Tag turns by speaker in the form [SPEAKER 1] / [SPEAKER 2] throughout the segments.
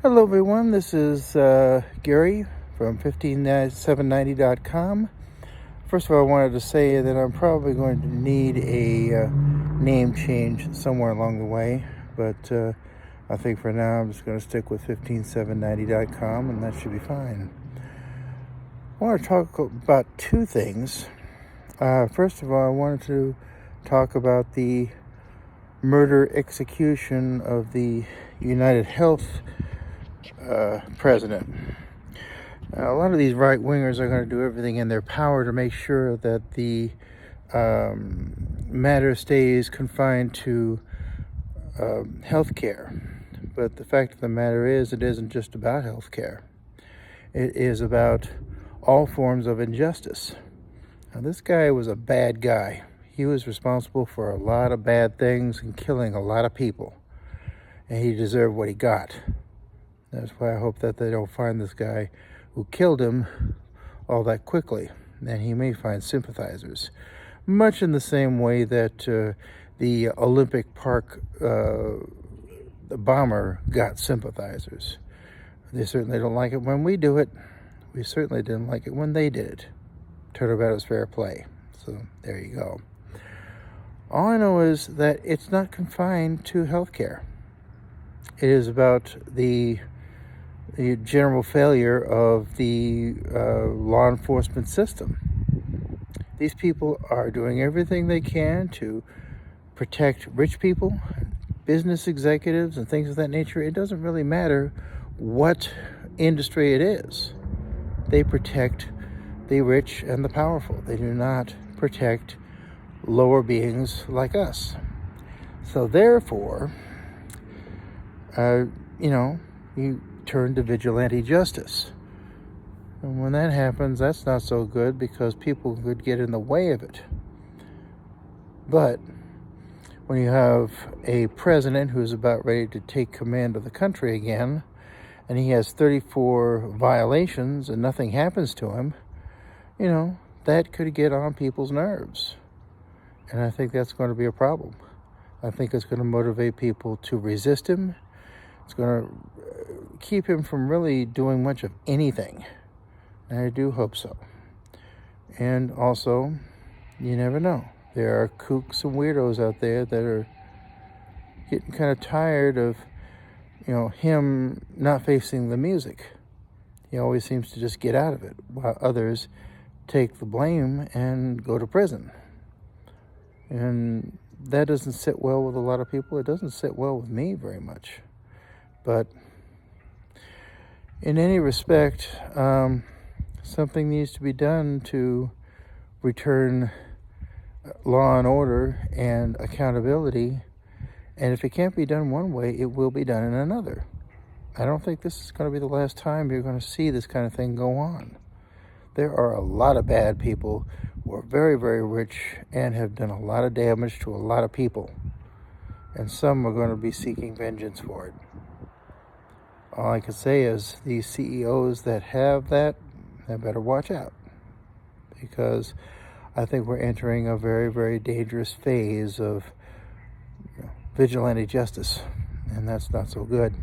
[SPEAKER 1] Hello everyone, this is Gary from 15790.com. First of all, I wanted to say that I'm probably going to need a name change somewhere along the way, but I think for now I'm just going to stick with 15790.com and that should be fine. I want to talk about two things. First of all, I wanted to talk about the murder execution of the United Health president. A lot of these right-wingers are going to do everything in their power to make sure that the matter stays confined to health care. But the fact of the matter is, it isn't just about health care. It is about all forms of injustice. Now, this guy was a bad guy. He was responsible for a lot of bad things and killing a lot of people. And he deserved what he got. That's why I hope that they don't find this guy who killed him all that quickly. And he may find sympathizers. Much in the same way that the Olympic Park bomber got sympathizers. They certainly don't like it when we do it. We certainly didn't like it when they did it. Turnabout is fair play. So there you go. All I know is that it's not confined to healthcare. It is about the general failure of the law enforcement system. These people are doing everything they can to protect rich people, business executives, and things of that nature. It doesn't really matter what industry it is. They protect the rich and the powerful. They do not protect lower beings like us. So therefore, you turn to vigilante justice. And when that happens, that's not so good because people could get in the way of it. But when you have a president who's about ready to take command of the country again, and he has 34 violations and nothing happens to him, that could get on people's nerves. And I think that's going to be a problem. I think it's going to motivate people to resist him. It's going to keep him from really doing much of anything. And I do hope so. And also, you never know. There are kooks and weirdos out there that are getting kind of tired of, him not facing the music. He always seems to just get out of it, while others take the blame and go to prison. And that doesn't sit well with a lot of people. It doesn't sit well with me very much. But in any respect, something needs to be done to return law and order and accountability. And if it can't be done one way, it will be done in another. I don't think this is going to be the last time you're going to see this kind of thing go on. There are a lot of bad people who are very, very rich and have done a lot of damage to a lot of people. And some are going to be seeking vengeance for it. All I can say is these CEOs that have that, they better watch out. Because I think we're entering a very, very dangerous phase of vigilante justice. And that's not so good.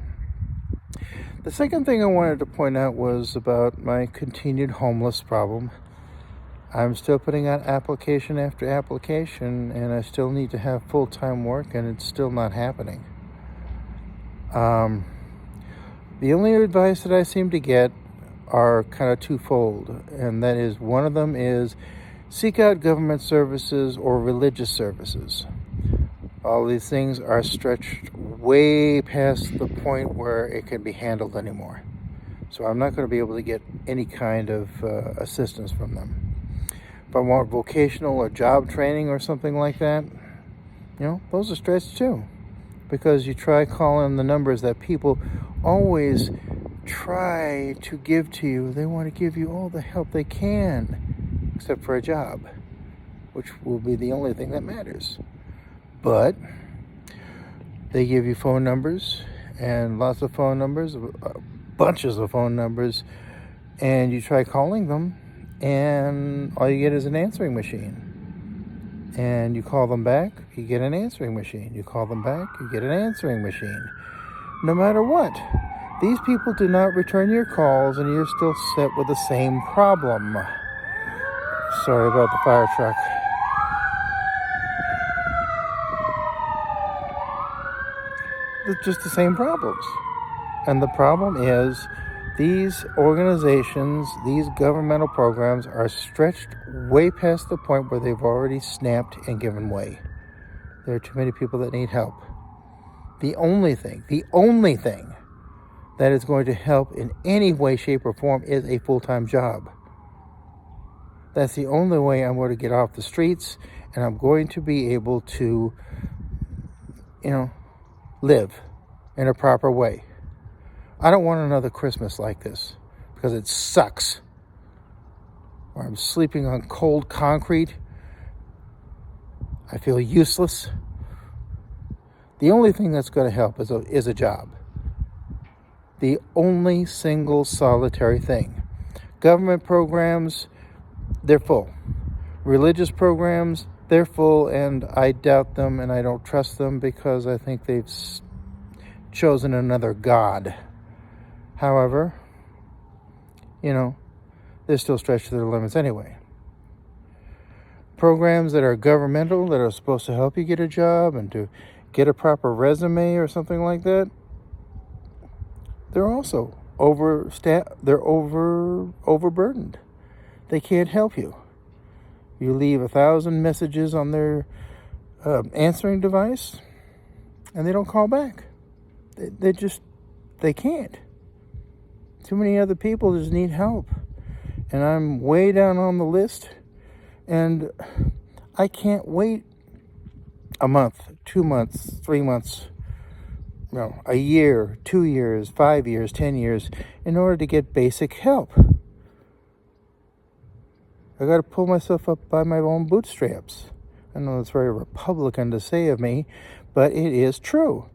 [SPEAKER 1] The second thing I wanted to point out was about my continued homeless problem. I'm still putting out application after application, and I still need to have full-time work, and it's still not happening. The only advice that I seem to get are kind of twofold, and that is, one of them is seek out government services or religious services. All these things are stretched way past the point where it can be handled anymore. So I'm not going to be able to get any kind of assistance from them. If I want vocational or job training or something like that, those are stretched too. Because you try calling the numbers that people always try to give to you. They want to give you all the help they can, except for a job, which will be the only thing that matters. But they give you phone numbers and lots of phone numbers, bunches of phone numbers, and you try calling them, and all you get is an answering machine. And you call them back, you get an answering machine. You call them back, you get an answering machine. No matter what. These people do not return your calls, and you're still set with the same problem. Sorry about the fire truck. It's just the same problems. And the problem is these organizations, these governmental programs are stretched way past the point where they've already snapped and given way. There are too many people that need help. The only thing that is going to help in any way, shape, or form is a full-time job. That's the only way I'm going to get off the streets, and I'm going to be able to, live in a proper way. I don't want another Christmas like this because it sucks. Or I'm sleeping on cold concrete. I feel useless. The only thing that's going to help is a job. The only single solitary thing. Government programs, they're full. Religious programs, they're full, and I doubt them and I don't trust them because I think they've chosen another god. However, they're still stretched to their limits anyway. Programs that are governmental, that are supposed to help you get a job and to get a proper resume or something like that, they're also overburdened. They can't help you. You leave 1,000 messages on their answering device, and they don't call back. They can't. Too many other people just need help. And I'm way down on the list, and I can't wait a month, 2 months, 3 months, a year, 2 years, 5 years, 10 years in order to get basic help. I got to pull myself up by my own bootstraps. I know it's very Republican to say of me, but it is true.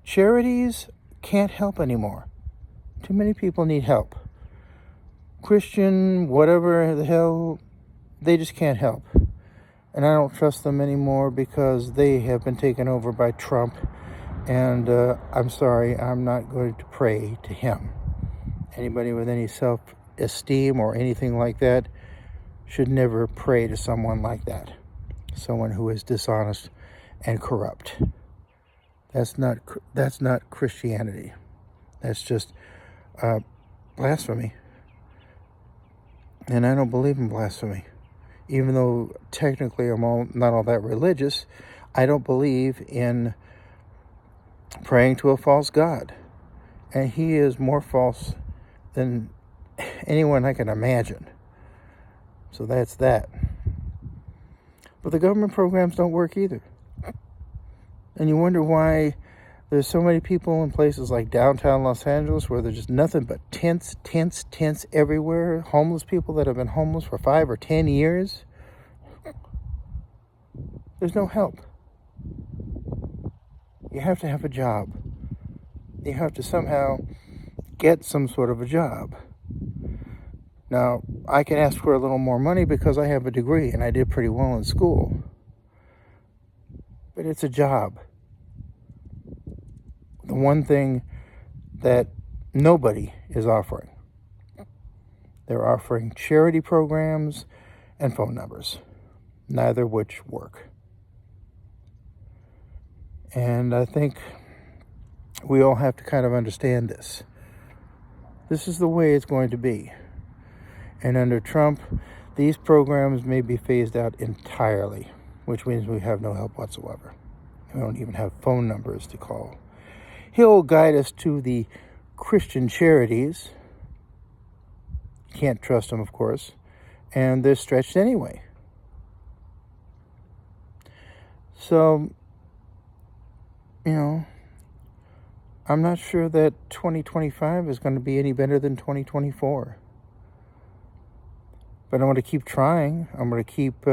[SPEAKER 1] Charities can't help anymore. Too many people need help. Christian, whatever the hell, they just can't help. And I don't trust them anymore because they have been taken over by Trump. And I'm sorry, I'm not going to pray to him. Anybody with any self-esteem or anything like that should never pray to someone like that. Someone who is dishonest and corrupt. That's not Christianity. That's just blasphemy. And I don't believe in blasphemy. Even though technically I'm not all that religious, I don't believe in praying to a false god. And he is more false than anyone I can imagine. So that's that. But the government programs don't work either. And you wonder why there's so many people in places like downtown Los Angeles where there's just nothing but tents everywhere. Homeless people that have been homeless for 5 or 10 years. There's no help. You have to have a job. You have to somehow get some sort of a job. Now, I can ask for a little more money because I have a degree and I did pretty well in school. But it's a job. The one thing that nobody is offering. They're offering charity programs and phone numbers, neither of which work. And I think we all have to kind of understand this. This is the way it's going to be. And under Trump, these programs may be phased out entirely, which means we have no help whatsoever. We don't even have phone numbers to call. He'll guide us to the Christian charities. Can't trust them, of course. And they're stretched anyway. So, I'm not sure that 2025 is going to be any better than 2024. But I'm going to keep trying. I'm going to keep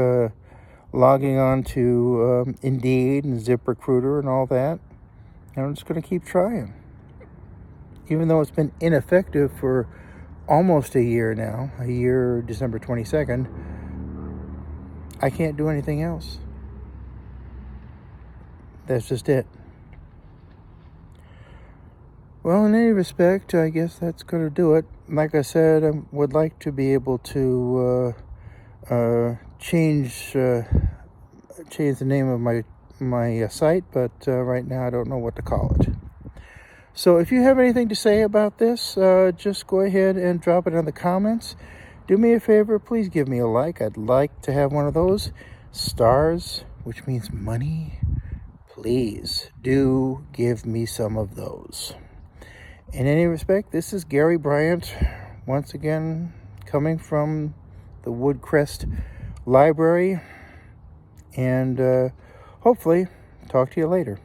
[SPEAKER 1] logging on to Indeed and ZipRecruiter and all that. And I'm just going to keep trying. Even though it's been ineffective for almost a year now, December 22nd, I can't do anything else. That's just it. Well, in any respect, I guess that's going to do it. Like I said, I would like to be able to change the name of my site, but right now I don't know what to call it. So if you have anything to say about this, just go ahead and drop it in the comments. Do me a favor, please give me a like. I'd like to have one of those stars, which means money. Please do give me some of those. In any respect, this is Gary Bryant, once again coming from the Woodcrest Library, and hopefully talk to you later.